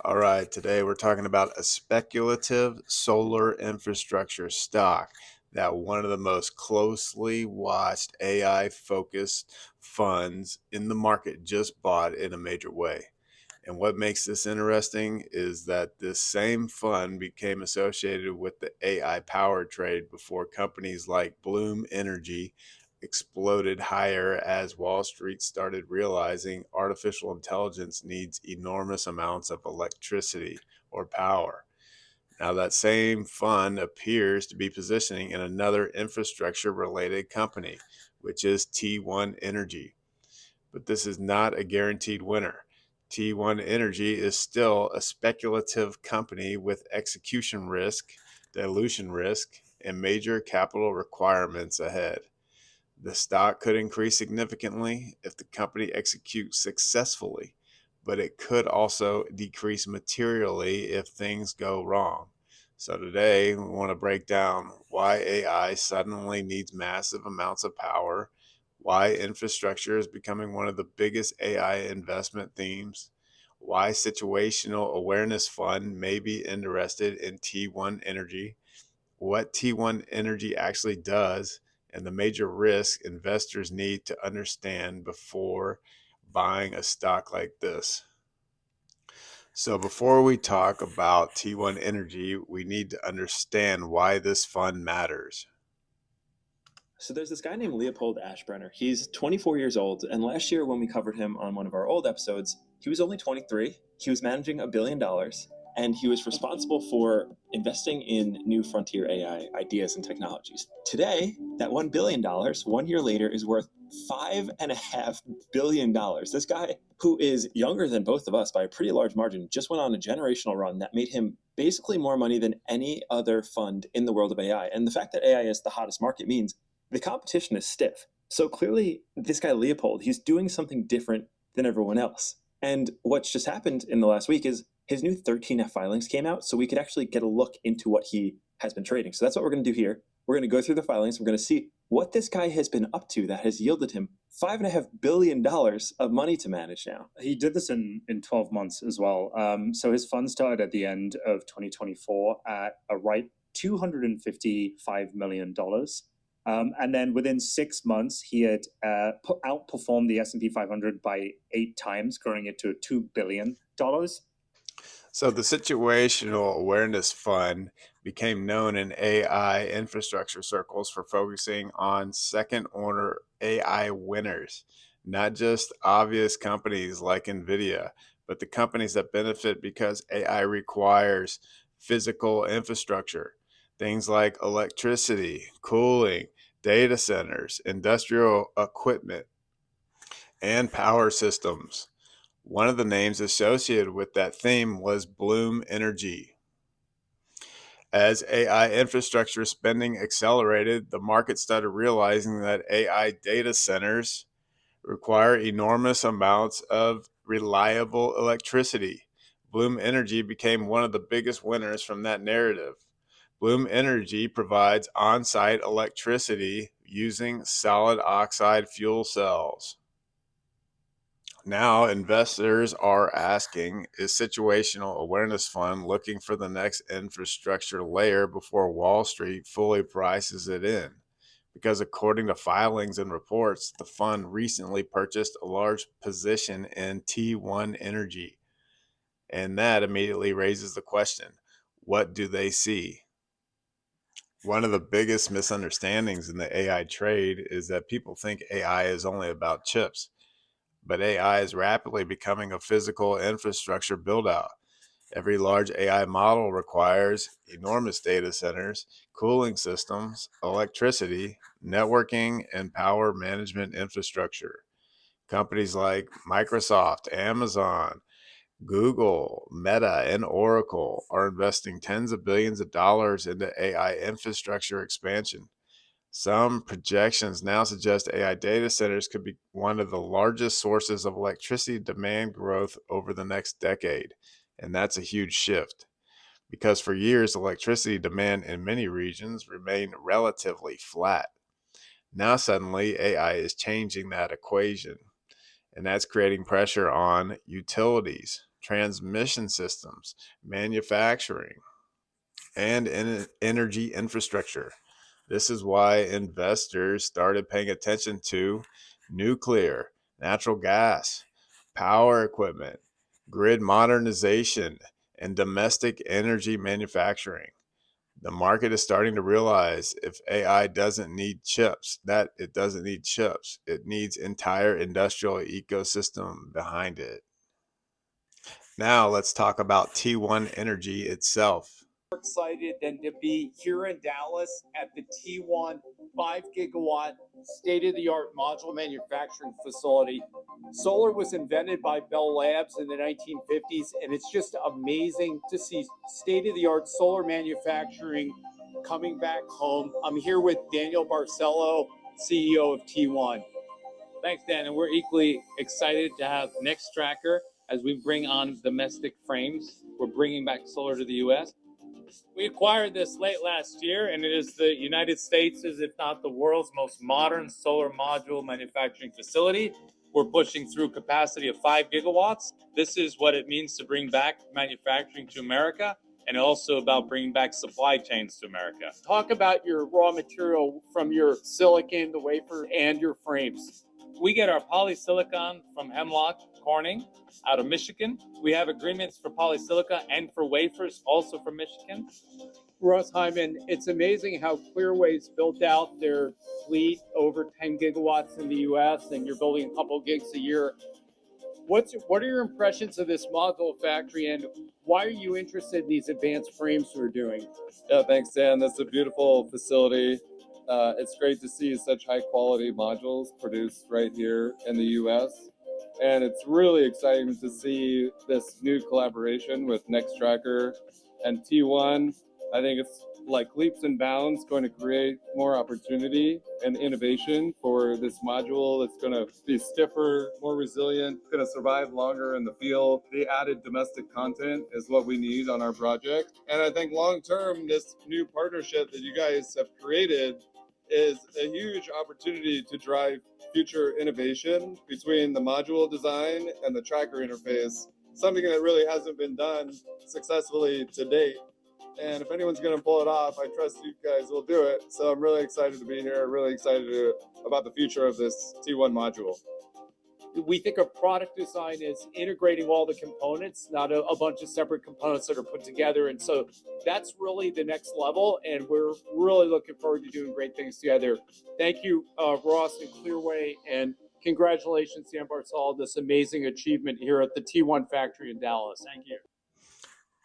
All right, today we're talking about a speculative solar infrastructure stock that one of the most closely watched AI focused funds in the market just bought in a major way. And what makes this interesting is that this same fund became associated with the AI power trade before companies like Bloom Energy exploded higher as Wall Street started realizing artificial intelligence needs enormous amounts of electricity or power. Now, that same fund appears to be positioning in another infrastructure related company, which is T1 Energy, but this is not a guaranteed winner. T1 Energy is still a speculative company with execution risk, dilution risk, and major capital requirements ahead. The stock could increase significantly if the company executes successfully, but it could also decrease materially if things go wrong. So today we want to break down why AI suddenly needs massive amounts of power, why infrastructure is becoming one of the biggest AI investment themes, why situational awareness fund may be interested in T1 Energy, what T1 Energy actually does, and the major risks investors need to understand before buying a stock like this. So, before we talk about T1 Energy, we need to understand why this fund matters. So there's this guy named Leopold Ashbrenner. He's 24 years old, and last year when we covered him on one of our old episodes, he was only 23. He was managing $1 billion, and he was responsible for investing in new frontier AI ideas and technologies. Today, that $1 billion, 1 year later, is worth $5.5 billion. This guy, who is younger than both of us by a pretty large margin, just went on a generational run that made him basically more money than any other fund in the world of AI. And the fact that AI is the hottest market means the competition is stiff. So clearly, this guy Leopold, he's doing something different than everyone else. And what's just happened in the last week is his new 13F filings came out, so we could actually get a look into what he has been trading. So that's what we're going to do here. We're going to go through the filings. We're going to see what this guy has been up to that has yielded him $5.5 billion of money to manage now. He did this in 12 months as well. So his fund started at the end of 2024 at a right $255 million. And then within 6 months, he had outperformed the S&P 500 by 8 times, growing it to $2 billion. So, the Situational Awareness Fund became known in AI infrastructure circles for focusing on second order AI winners, not just obvious companies like NVIDIA, but the companies that benefit because AI requires physical infrastructure, things like electricity, cooling, data centers, industrial equipment, and power systems. One of the names associated with that theme was Bloom Energy. As AI infrastructure spending accelerated, the market started realizing that AI data centers require enormous amounts of reliable electricity. Bloom Energy became one of the biggest winners from that narrative. Bloom Energy provides on site electricity using solid oxide fuel cells. Now, investors are asking, is Situational Awareness Fund looking for the next infrastructure layer before Wall Street fully prices it in? Because according to filings and reports, the fund recently purchased a large position in T1 Energy. And that immediately raises the question, what do they see? One of the biggest misunderstandings in the AI trade is that people think AI is only about chips, but AI is rapidly becoming a physical infrastructure build-out. Every large AI model requires enormous data centers, cooling systems, electricity, networking, and power management infrastructure. Companies like Microsoft, Amazon, Google, Meta, and Oracle are investing tens of billions of dollars into AI infrastructure expansion. Some projections now suggest AI data centers could be one of the largest sources of electricity demand growth over the next decade. And that's a huge shift because for years, electricity demand in many regions remained relatively flat. Now, suddenly, AI is changing that equation, and that's creating pressure on utilities, transmission systems, manufacturing, and energy infrastructure. This is why investors started paying attention to nuclear, natural gas, power equipment, grid modernization, and domestic energy manufacturing. The market is starting to realize if AI doesn't need chips, that it doesn't need chips. It needs entire industrial ecosystem behind it. Now let's talk about T1 Energy itself. Excited than to be here in Dallas at the T1 5 gigawatt state of the art module manufacturing facility. Solar was invented by Bell Labs in the 1950s, and it's just amazing to see state of the art solar manufacturing coming back home. I'm here with Daniel Barcelo, CEO of T1. Thanks, Dan. And we're equally excited to have Next Tracker as we bring on domestic frames. We're bringing back solar to the U.S. We acquired this late last year, and it is the United States', if not the world's, most modern solar module manufacturing facility. We're pushing through capacity of 5 gigawatts. This is what it means to bring back manufacturing to America, and also about bringing back supply chains to America. Talk about your raw material from your silicon, the wafer, and your frames. We get our polysilicon from Hemlock Corning out of Michigan. We have agreements for polysilicon and for wafers also from Michigan. Russ Hyman, it's amazing how Clearway's built out their fleet over 10 gigawatts in the US, and you're building a couple gigs a year. What are your impressions of this module factory, and why are you interested in these advanced frames we're doing? Yeah, thanks, Dan. That's a beautiful facility. It's great to see such high quality modules produced right here in the US. And it's really exciting to see this new collaboration with Nextracker and T1. I think it's like leaps and bounds going to create more opportunity and innovation for this module. It's going to be stiffer, more resilient, going to survive longer in the field. The added domestic content is what we need on our project. And I think long term, this new partnership that you guys have created is a huge opportunity to drive future innovation between the module design and the tracker interface, something that really hasn't been done successfully to date. And if anyone's going to pull it off, I trust you guys will do it. So I'm really excited to be here, really excited about the future of this T1 module. We think of product design as integrating all the components, not a bunch of separate components that are put together. And so that's really the next level. And we're really looking forward to doing great things together. Thank you, Ross and Clearway. And congratulations, Dan Barcelo, on this amazing achievement here at the T1 factory in Dallas. Thank you.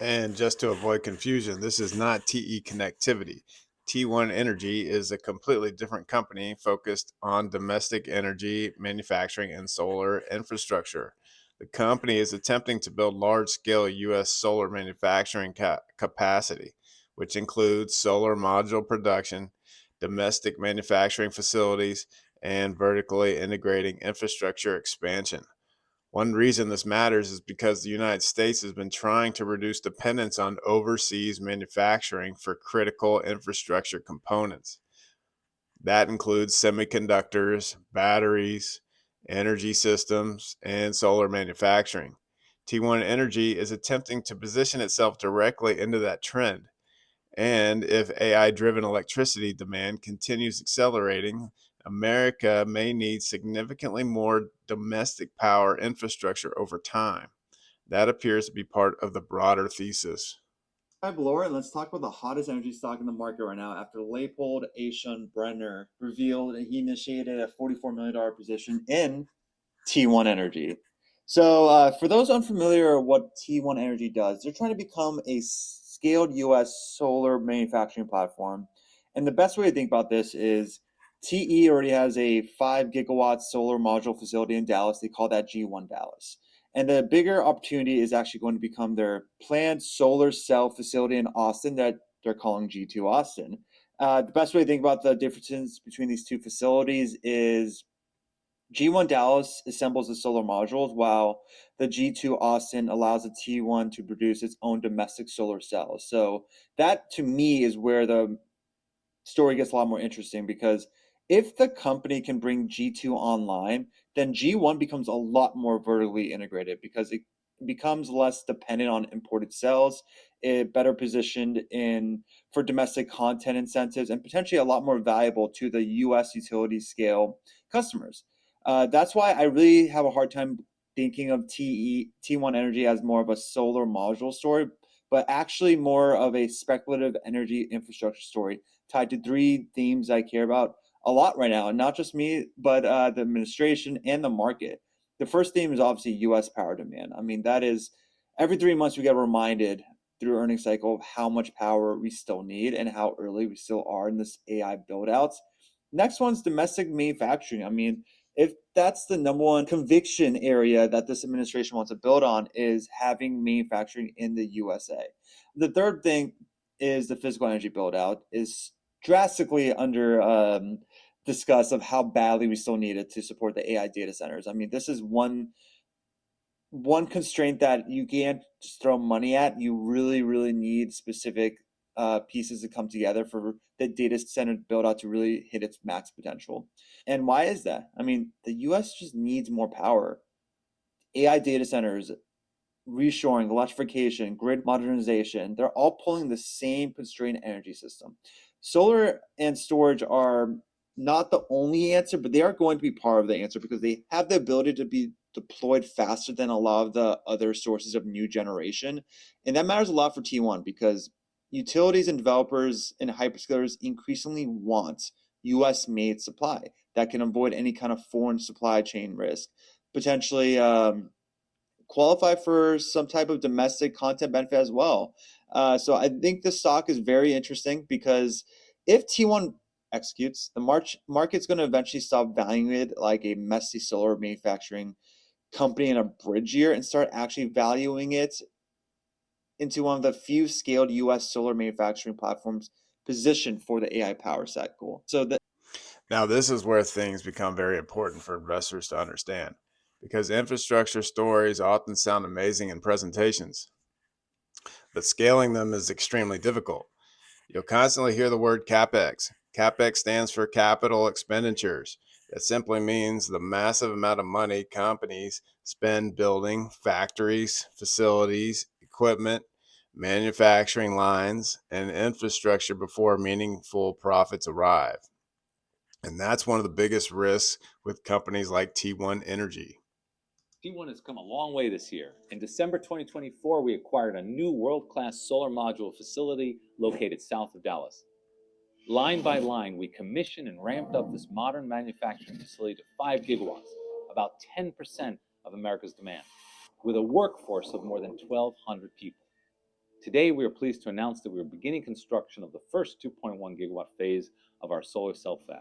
And just to avoid confusion, this is not TE Connectivity. T1 Energy is a completely different company focused on domestic energy manufacturing and solar infrastructure. The company is attempting to build large-scale U.S. solar manufacturing capacity, which includes solar module production, domestic manufacturing facilities, and vertically integrating infrastructure expansion. One reason this matters is because the United States has been trying to reduce dependence on overseas manufacturing for critical infrastructure components. That includes semiconductors, batteries, energy systems, and solar manufacturing. T1 Energy is attempting to position itself directly into that trend. And if AI driven electricity demand continues accelerating, America may need significantly more domestic power infrastructure over time. That appears to be part of the broader thesis. Hi, Lauren. Let's talk about the hottest energy stock in the market right now after Leipold Brenner revealed that he initiated a $44 million position in T1 Energy. So, for those unfamiliar with what T1 Energy does, they're trying to become a scaled US solar manufacturing platform. And the best way to think about this is TE already has a 5 gigawatt solar module facility in Dallas. They call that G1 Dallas. And the bigger opportunity is actually going to become their planned solar cell facility in Austin that they're calling G2 Austin. The best way to think about the differences between these two facilities is G1 Dallas assembles the solar modules, while the G2 Austin allows the T1 to produce its own domestic solar cells. So that, to me, is where the story gets a lot more interesting, because if the company can bring G2 online, then G1 becomes a lot more vertically integrated, because becomes less dependent on imported cells, it better positioned for domestic content incentives, and potentially a lot more valuable to the U.S. utility scale customers. That's why I really have a hard time thinking of T1 Energy as more of a solar module story, but actually more of a speculative energy infrastructure story tied to three themes I care about a lot right now, and not just me, but the administration and the market. The first theme is obviously U.S. power demand. I mean, that is every 3 months we get reminded through earnings cycle of how much power we still need and how early we still are in this AI build outs. Next one's domestic manufacturing. I mean, if that's the number one conviction area that this administration wants to build on, is having manufacturing in the USA. The third thing is the physical energy build out is drastically under discuss of how badly we still need it to support the AI data centers. I mean, this is one constraint that you can't just throw money at. You really need specific pieces to come together for the data center build out to really hit its max potential. And why is that? I mean, the US just needs more power. AI data centers, reshoring, electrification, grid modernization, they're all pulling the same constrained energy system. Solar and storage are not the only answer, but they are going to be part of the answer because they have the ability to be deployed faster than a lot of the other sources of new generation. And that matters a lot for T1 because utilities and developers and hyperscalers increasingly want US made supply that can avoid any kind of foreign supply chain risk, potentially qualify for some type of domestic content benefit as well. So I think the stock is very interesting because if T1 executes, the market's going to eventually stop valuing it like a messy solar manufacturing company in a bridge year and start actually valuing it into one of the few scaled US solar manufacturing platforms positioned for the AI power cycle. So that Now, this is where things become very important for investors to understand because infrastructure stories often sound amazing in presentations, but scaling them is extremely difficult. You'll constantly hear the word CapEx. CapEx stands for capital expenditures. That simply means the massive amount of money companies spend building factories, facilities, equipment, manufacturing lines, and infrastructure before meaningful profits arrive. And that's one of the biggest risks with companies like T1 Energy. T1 has come a long way this year. In December 2024, we acquired a new world-class solar module facility located south of Dallas. Line by line, we commissioned and ramped up this modern manufacturing facility to 5 gigawatts, about 10% of America's demand, with a workforce of more than 1,200 people. Today, we are pleased to announce that we are beginning construction of the first 2.1 gigawatt phase of our solar cell fab.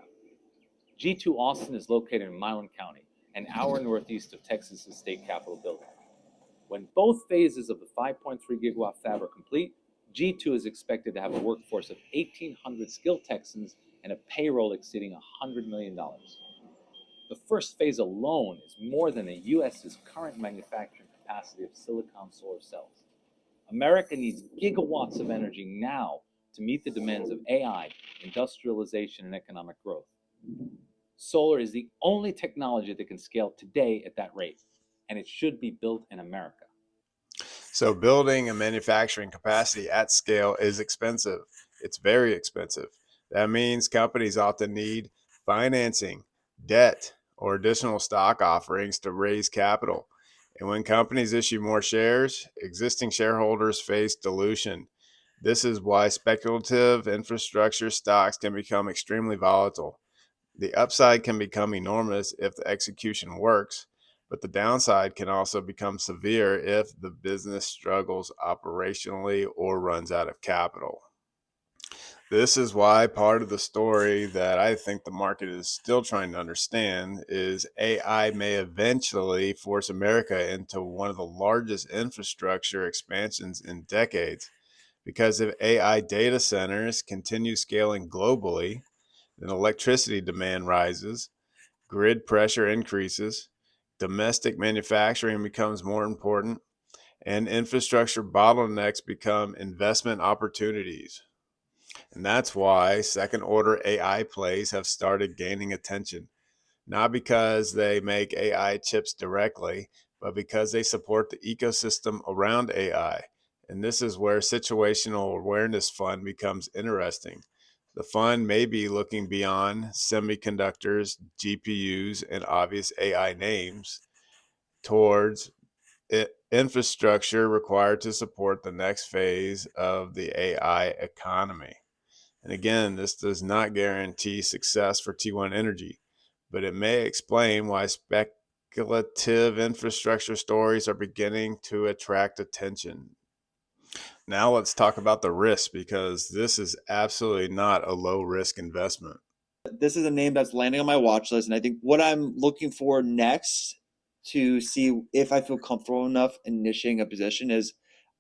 G2 Austin is located in Milan County, an hour northeast of Texas's state capitol building. When both phases of the 5.3 gigawatt fab are complete, G2 is expected to have a workforce of 1,800 skilled Texans and a payroll exceeding $100 million. The first phase alone is more than the US's current manufacturing capacity of silicon solar cells. America needs gigawatts of energy now to meet the demands of AI, industrialization, and economic growth. Solar is the only technology that can scale today at that rate, and it should be built in America. So building a manufacturing capacity at scale is expensive. It's very expensive. That means companies often need financing, debt, or additional stock offerings to raise capital. And when companies issue more shares, existing shareholders face dilution. This is why speculative infrastructure stocks can become extremely volatile. The upside can become enormous if the execution works, but the downside can also become severe if the business struggles operationally or runs out of capital. This is why part of the story that I think the market is still trying to understand is AI may eventually force America into one of the largest infrastructure expansions in decades. Because if AI data centers continue scaling globally, then electricity demand rises, grid pressure increases, domestic manufacturing becomes more important, and infrastructure bottlenecks become investment opportunities. And that's why second order AI plays have started gaining attention, not because they make AI chips directly, but because they support the ecosystem around AI. And this is where situational awareness fund becomes interesting. The fund may be looking beyond semiconductors, GPUs, and obvious AI names towards infrastructure required to support the next phase of the AI economy. And again, this does not guarantee success for T1 Energy, but it may explain why speculative infrastructure stories are beginning to attract attention. Now let's talk about the risk, because this is absolutely not a low risk investment. This is a name that's landing on my watch list, and I think what I'm looking for next to see if I feel comfortable enough initiating a position is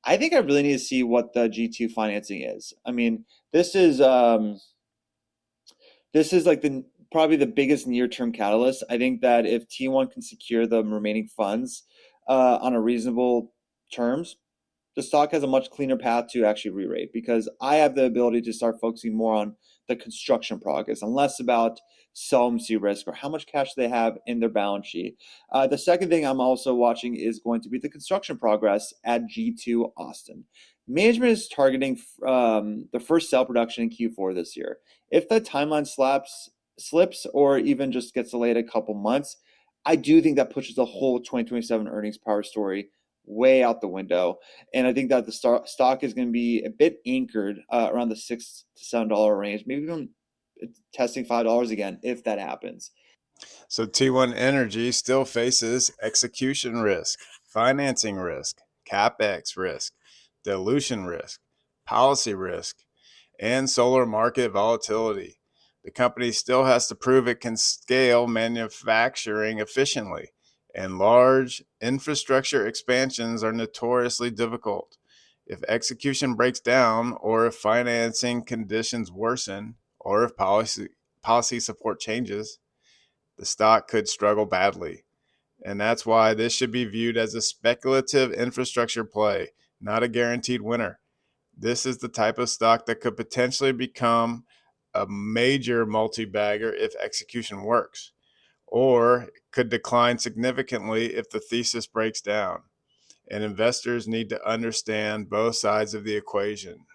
I think I really need to see what the G2 financing is. I mean, this is like the probably the biggest near-term catalyst. I think that if T1 can secure the remaining funds on a reasonable terms, the stock has a much cleaner path to actually re-rate, because I have the ability to start focusing more on the construction progress and less about solvency risk or how much cash they have in their balance sheet. The second thing I'm also watching is going to be the construction progress at G2 Austin. Management is targeting the first cell production in Q4 this year. If the timeline slips or even just gets delayed a couple months, I do think that pushes the whole 2027 earnings power story way out the window. And I think that the stock is going to be a bit anchored around the $6 to $7 range, maybe even testing $5 again if that happens. So T1 Energy still faces execution risk, financing risk, CapEx risk, dilution risk, policy risk, and solar market volatility. The company still has to prove it can scale manufacturing efficiently, and large infrastructure expansions are notoriously difficult. If execution breaks down, or if financing conditions worsen, or if policy support changes, the stock could struggle badly. And that's why this should be viewed as a speculative infrastructure play, not a guaranteed winner. This is the type of stock that could potentially become a major multi-bagger if execution works, or could decline significantly if the thesis breaks down. And investors need to understand both sides of the equation.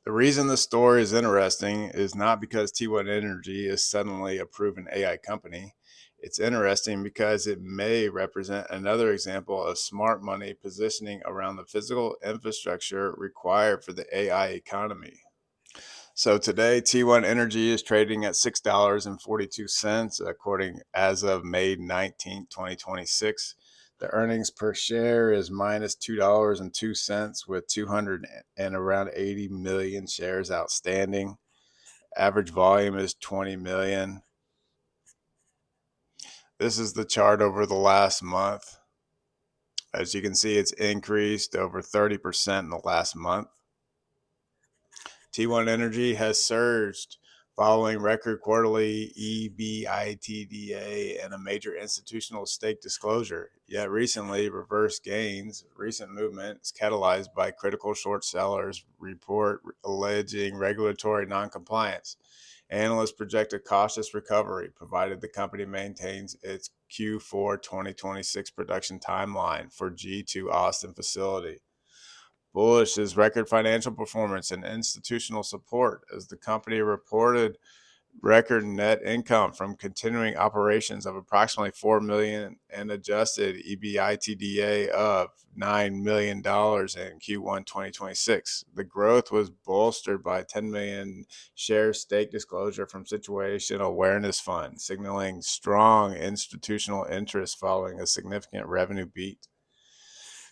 The reason the story is interesting is not because T1 Energy is suddenly a proven AI company. It's interesting because it may represent another example of smart money positioning around the physical infrastructure required for the AI economy. So today, T1 Energy is trading at $6.42, according as of May 19th, 2026. The earnings per share is minus $2.02, with 200 and around 80 million shares outstanding. Average volume is 20 million. This is the chart over the last month. As you can see, it's increased over 30% in the last month. T1 Energy has surged following record quarterly EBITDA and a major institutional stake disclosure. Yet recently, reversed gains. Recent movement is catalyzed by critical short sellers report alleging regulatory noncompliance. Analysts project a cautious recovery, provided the company maintains its Q4 2026 production timeline for G2 Austin facility. Bullish is record financial performance and institutional support, as the company reported record net income from continuing operations of approximately $4 million and adjusted EBITDA of $9 million in Q1 2026. The growth was bolstered by a 10 million share stake disclosure from Situational Awareness Fund, signaling strong institutional interest following a significant revenue beat.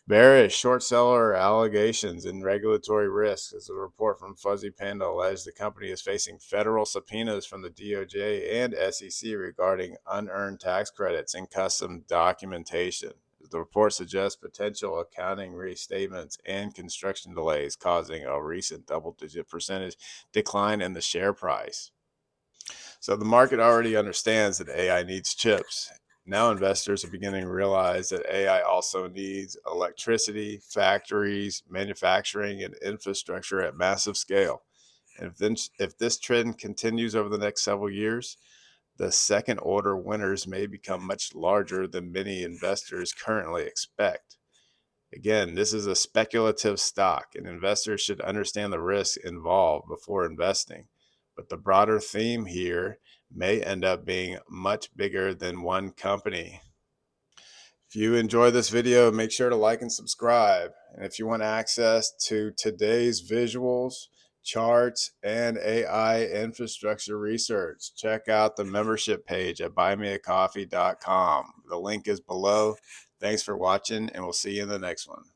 Bearish short seller allegations and regulatory risks, as a report from Fuzzy Panda alleged the company is facing federal subpoenas from the DOJ and SEC regarding unearned tax credits and custom documentation. The report suggests potential accounting restatements and construction delays, causing a recent double-digit percentage decline in the share price. So the market already understands that AI needs chips. Now investors are beginning to realize that AI also needs electricity, factories, manufacturing, and infrastructure at massive scale. And if this trend continues over the next several years, the second order winners may become much larger than many investors currently expect. Again, this is a speculative stock, and investors should understand the risks involved before investing. But the broader theme here may end up being much bigger than one company. If you enjoy this video, make sure to like and subscribe. And if you want access to today's visuals, charts, and AI infrastructure research, check out the membership page at buymeacoffee.com. The link is below. Thanks for watching, and we'll see you in the next one.